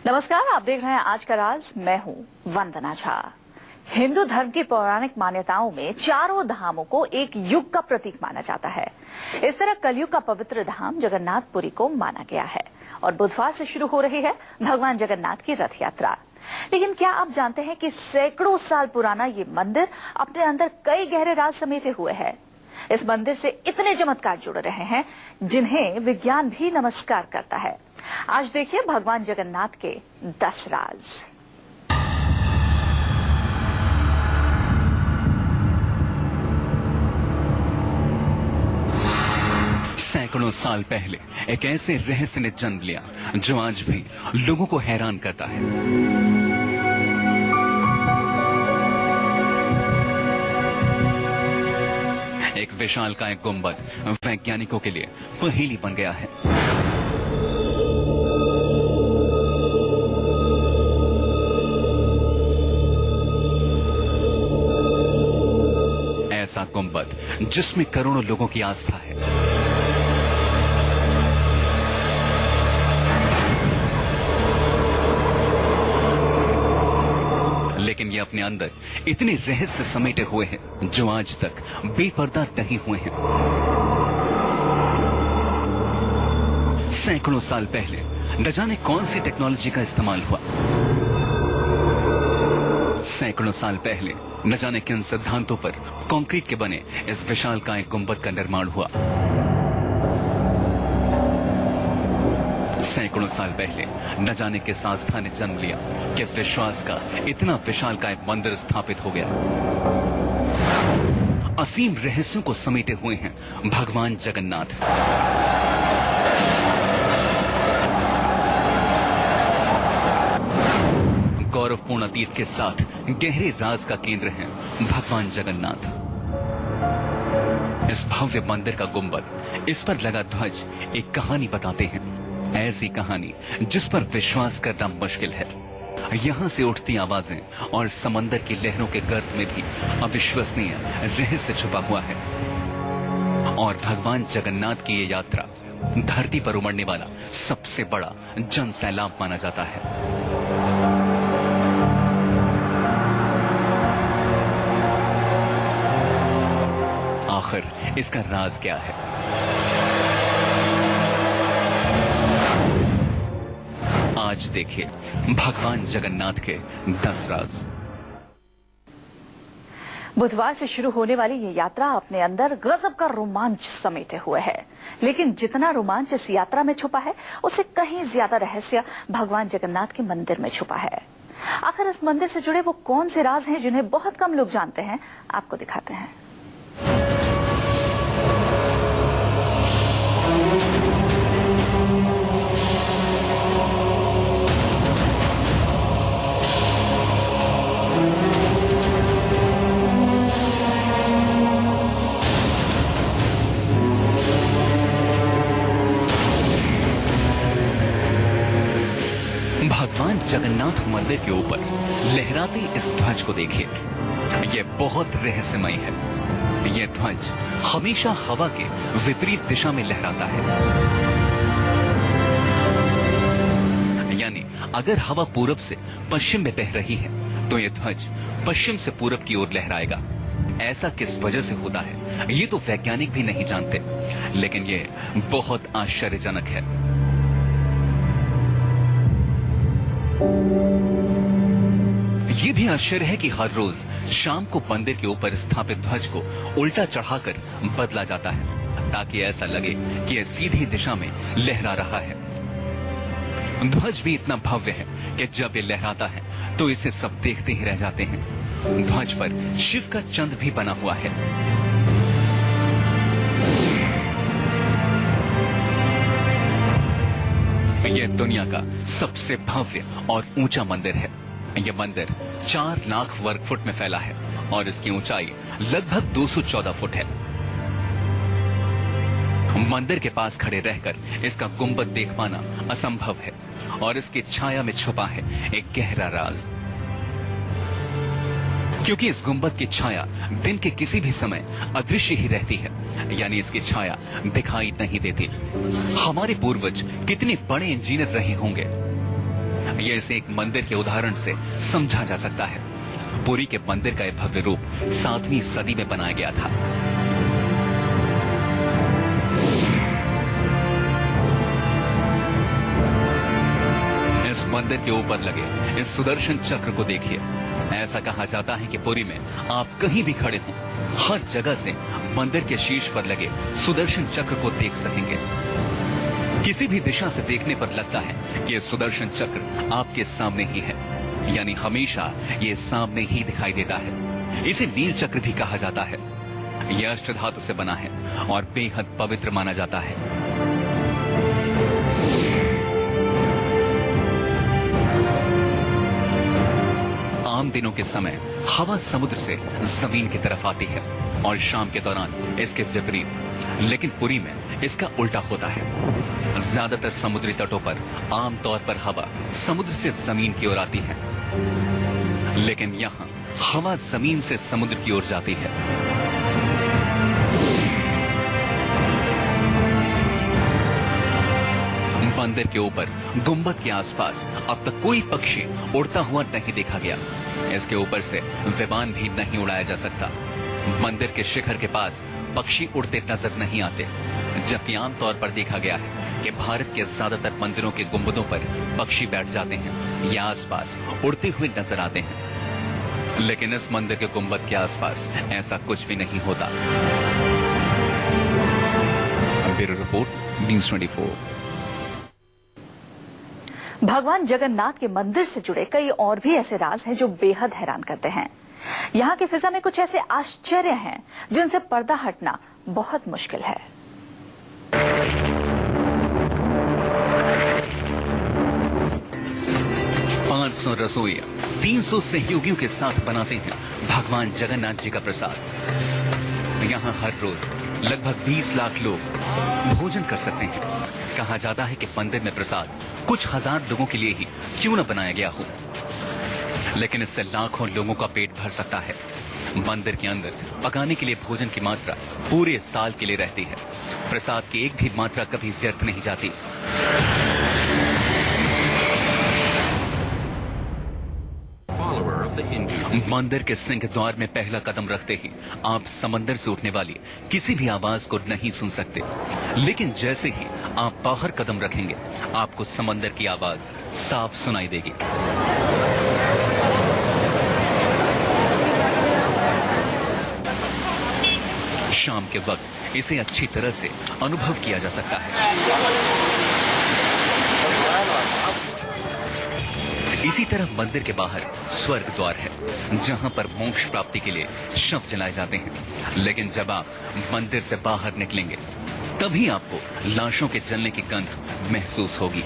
नमस्कार, आप देख रहे हैं आज का राज। मैं हूं वंदना झा। हिंदू धर्म की पौराणिक मान्यताओं में चारों धामों को एक युग का प्रतीक माना जाता है। इस तरह कलयुग का पवित्र धाम जगन्नाथपुरी को माना गया है और बुधवार से शुरू हो रही है भगवान जगन्नाथ की रथ यात्रा। लेकिन क्या आप जानते हैं कि सैकड़ों साल पुराना ये मंदिर अपने अंदर कई गहरे राज समेटे हुए है। इस मंदिर से इतने चमत्कार जुड़ रहे हैं जिन्हें विज्ञान भी नमस्कार करता है। आज देखिए भगवान जगन्नाथ के 10 राज। सैकड़ों साल पहले एक ऐसे रहस्य ने जन्म लिया जो आज भी लोगों को हैरान करता है। एक विशालकाय गुंबद वैज्ञानिकों के लिए पहेली बन गया है। ऐसा गुंबद जिसमें करोड़ों लोगों की आस्था है। लेकिन ये अपने अंदर इतने रहस्य समेटे हुए हैं जो आज तक बेपर्दा नहीं हुए हैं। सैकड़ों साल पहले न जाने कौन सी टेक्नोलॉजी का इस्तेमाल हुआ। सैकड़ों साल पहले न जाने किन सिद्धांतों पर कंक्रीट के बने इस विशालकाय गुंबद का निर्माण हुआ। सैकड़ों साल पहले न जाने किस आस्था ने जन्म लिया कि विश्वास का इतना विशालकाय मंदिर स्थापित हो गया। असीम रहस्यों को समेटे हुए हैं भगवान जगन्नाथ। गौरवपूर्ण अतीत के साथ गहरे राज का केंद्र है भगवान जगन्नाथ। इस भव्य मंदिर का गुंबद, इस पर लगा ध्वज एक कहानी बताते हैं। ऐसी कहानी जिस पर विश्वास करना मुश्किल है। यहां से उठती आवाजें और समंदर की लहरों के गर्त में भी अविश्वसनीय रहस्य छुपा हुआ है। और भगवान जगन्नाथ की ये यात्रा धरती पर उमड़ने वाला सबसे बड़ा जन सैलाब माना जाता है। आखिर इसका राज क्या है? आज देखिए भगवान जगन्नाथ के 10 राज। बुधवार से शुरू होने वाली ये यात्रा अपने अंदर गजब का रोमांच समेटे हुए है। लेकिन जितना रोमांच इस यात्रा में छुपा है उससे कहीं ज्यादा रहस्य भगवान जगन्नाथ के मंदिर में छुपा है। आखिर इस मंदिर से जुड़े वो कौन से राज हैं जिन्हें बहुत कम लोग जानते हैं, आपको दिखाते हैं। भगवान जगन्नाथ मंदिर के ऊपर लहराते इस ध्वज को देखिए। यह बहुत रहस्यमय है। यह ध्वज हमेशा हवा के विपरीत दिशा में लहराता है। यानी अगर हवा पूरब से पश्चिम में बह रही है तो यह ध्वज पश्चिम से पूरब की ओर लहराएगा। ऐसा किस वजह से होता है ये तो वैज्ञानिक भी नहीं जानते, लेकिन यह बहुत आश्चर्यजनक है। ये भी आश्चर्य है कि हर रोज शाम को मंदिर के ऊपर स्थापित ध्वज को उल्टा चढ़ाकर बदला जाता है ताकि ऐसा लगे कि यह सीधी दिशा में लहरा रहा है। ध्वज भी इतना भव्य है कि जब ये लहराता है तो इसे सब देखते ही रह जाते हैं। ध्वज पर शिव का चंद्र भी बना हुआ है। यह दुनिया का सबसे भव्य और ऊंचा मंदिर है। यह मंदिर 4 लाख वर्ग फुट में फैला है और इसकी ऊंचाई लगभग 214 फुट है। मंदिर के पास खड़े रहकर इसका गुंबद देख पाना असंभव है और इसकी छाया में छुपा है एक गहरा राज। क्योंकि इस गुंबद की छाया दिन के किसी भी समय अदृश्य ही रहती है, यानी इसकी छाया दिखाई नहीं देती। हमारे पूर्वज कितने बड़े इंजीनियर रहे होंगे। यह इसे एक मंदिर के उदाहरण से समझा जा सकता है। पुरी के मंदिर का यह भव्य रूप 7वीं सदी में बनाया गया था। इस मंदिर के ऊपर लगे इस सुदर्शन चक्र को देखिए। ऐसा कहा जाता है कि पुरी में आप कहीं भी खड़े हों, हर जगह से मंदिर के शीर्ष पर लगे सुदर्शन चक्र को देख सकेंगे। किसी भी दिशा से देखने पर लगता है कि यह सुदर्शन चक्र आपके सामने ही है, यानी हमेशा ये सामने ही दिखाई देता है। इसे नील चक्र भी कहा जाता है। यह अष्टधातु से बना है और बेहद पवित्र माना जाता है। आम दिनों के समय हवा समुद्र से जमीन की तरफ आती है और शाम के दौरान इसके विपरीत। लेकिन पुरी में इसका उल्टा होता है। ज्यादातर समुद्री तटों पर आमतौर पर हवा समुद्र से जमीन की ओर आती है, लेकिन यहाँ हवा जमीन से समुद्र की ओर जाती है। मंदिर के ऊपर गुंबद के आसपास अब तक कोई पक्षी उड़ता हुआ नहीं देखा गया। इसके ऊपर से विमान भी नहीं उड़ाया जा सकता। मंदिर के शिखर के पास पक्षी उड़ते नजर नहीं आते, जबकि आमतौर पर देखा गया है कि भारत के ज्यादातर मंदिरों के गुंबदों पर पक्षी बैठ जाते हैं या आसपास उड़ते हुए नजर आते हैं। लेकिन इस मंदिर के गुंबद के आसपास ऐसा कुछ भी नहीं होता। Bureau report, news 24। भगवान जगन्नाथ के मंदिर से जुड़े कई और भी ऐसे राज हैं जो बेहद हैरान करते हैं। यहाँ की फिजा में कुछ ऐसे आश्चर्य हैं जिनसे पर्दा हटना बहुत मुश्किल है। 500 रसोइया 300 सहयोगियों के साथ बनाते हैं भगवान जगन्नाथ जी का प्रसाद। यहाँ हर रोज लगभग 20 लाख लोग भोजन कर सकते हैं। कहा जाता है कि मंदिर में प्रसाद कुछ हजार लोगों के लिए ही क्यों न बनाया गया हो, लेकिन इससे लाखों लोगों का पेट भर सकता है। मंदिर के अंदर पकाने के लिए भोजन की मात्रा पूरे साल के लिए रहती है। प्रसाद की एक भी मात्रा कभी व्यर्थ नहीं जाती। मंदिर के सिंह द्वार में पहला कदम रखते ही आप समंदर से उठने वाली किसी भी आवाज को नहीं सुन सकते, लेकिन जैसे ही आप बाहर कदम रखेंगे आपको समंदर की आवाज साफ सुनाई देगी। शाम के वक्त इसे अच्छी तरह से अनुभव किया जा सकता है। इसी तरह मंदिर के बाहर स्वर्ग द्वार है, जहां पर मोक्ष प्राप्ति के लिए शव जलाए जाते हैं। लेकिन जब आप मंदिर से बाहर निकलेंगे तभी आपको लाशों के जलने की गंध महसूस होगी।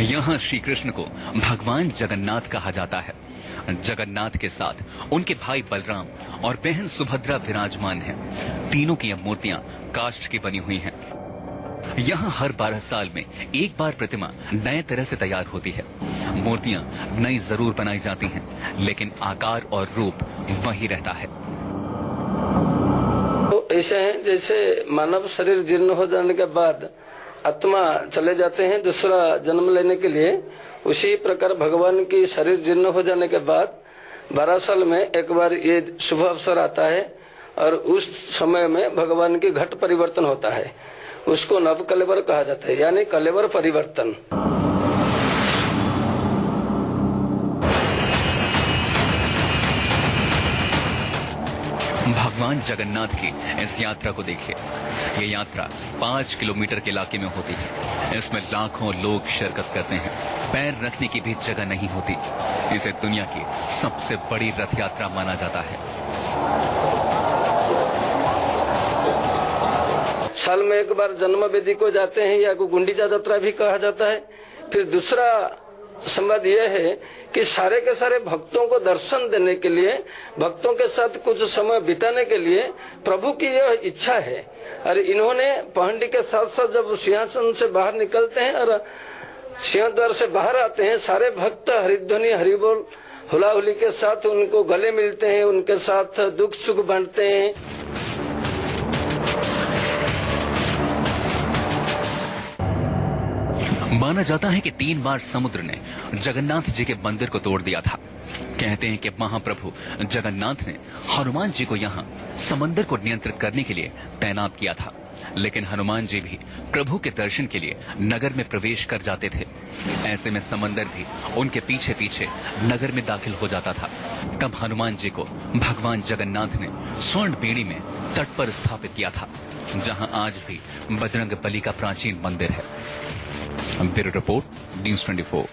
यहाँ श्री कृष्ण को भगवान जगन्नाथ कहा जाता है। जगन्नाथ के साथ उनके भाई बलराम और बहन सुभद्रा विराजमान हैं। तीनों की यह मूर्तियां काष्ठ की बनी हुई हैं। यहाँ हर 12 साल में एक बार प्रतिमा नए तरह से तैयार होती है। मूर्तियां नई जरूर बनाई जाती हैं, लेकिन आकार और रूप वही रहता है। तो ऐसे हैं जैसे मानव शरीर जीर्ण हो जाने के बाद आत्मा चले जाते हैं दूसरा जन्म लेने के लिए, उसी प्रकार भगवान की शरीर जीर्ण हो जाने के बाद 12 साल में एक बार ये शुभ अवसर आता है और उस समय में भगवान की घट परिवर्तन होता है। उसको नव कलेवर कहा जाता है, यानी कलेवर परिवर्तन। भगवान जगन्नाथ की इस यात्रा को देखिए। ये यात्रा 5 किलोमीटर के इलाके में होती है। इसमें लाखों लोग शिरकत करते हैं। पैर रखने की भी जगह नहीं होती। इसे दुनिया की सबसे बड़ी रथ यात्रा माना जाता है। साल में एक बार जन्म वेदी को जाते हैं, या को गुंडीचा यात्रा भी कहा जाता है। फिर दूसरा संवाद यह है कि सारे के सारे भक्तों को दर्शन देने के लिए, भक्तों के साथ कुछ समय बिताने के लिए प्रभु की यह इच्छा है। और इन्होंने पहंडी के साथ साथ जब सिंहासन से बाहर निकलते हैं और सिंह द्वार से बाहर आते हैं, सारे भक्त हरिध्वनि हरिबोल हुलाहुली के साथ उनको गले मिलते हैं, उनके साथ दुख सुख बांटते हैं। माना जाता है कि 3 बार समुद्र ने जगन्नाथ जी के मंदिर को तोड़ दिया था। कहते हैं कि महाप्रभु जगन्नाथ ने हनुमान जी को यहाँ समंदर को नियंत्रित करने के लिए तैनात किया था, लेकिन हनुमान जी भी प्रभु के दर्शन के लिए नगर में प्रवेश कर जाते थे। ऐसे में समंदर भी उनके पीछे पीछे नगर में दाखिल हो जाता था। तब हनुमान जी को भगवान जगन्नाथ ने स्वर्ण बेड़ी में तट पर स्थापित किया था, जहां आज भी बजरंग बली का प्राचीन मंदिर है। Bureau report, news 24।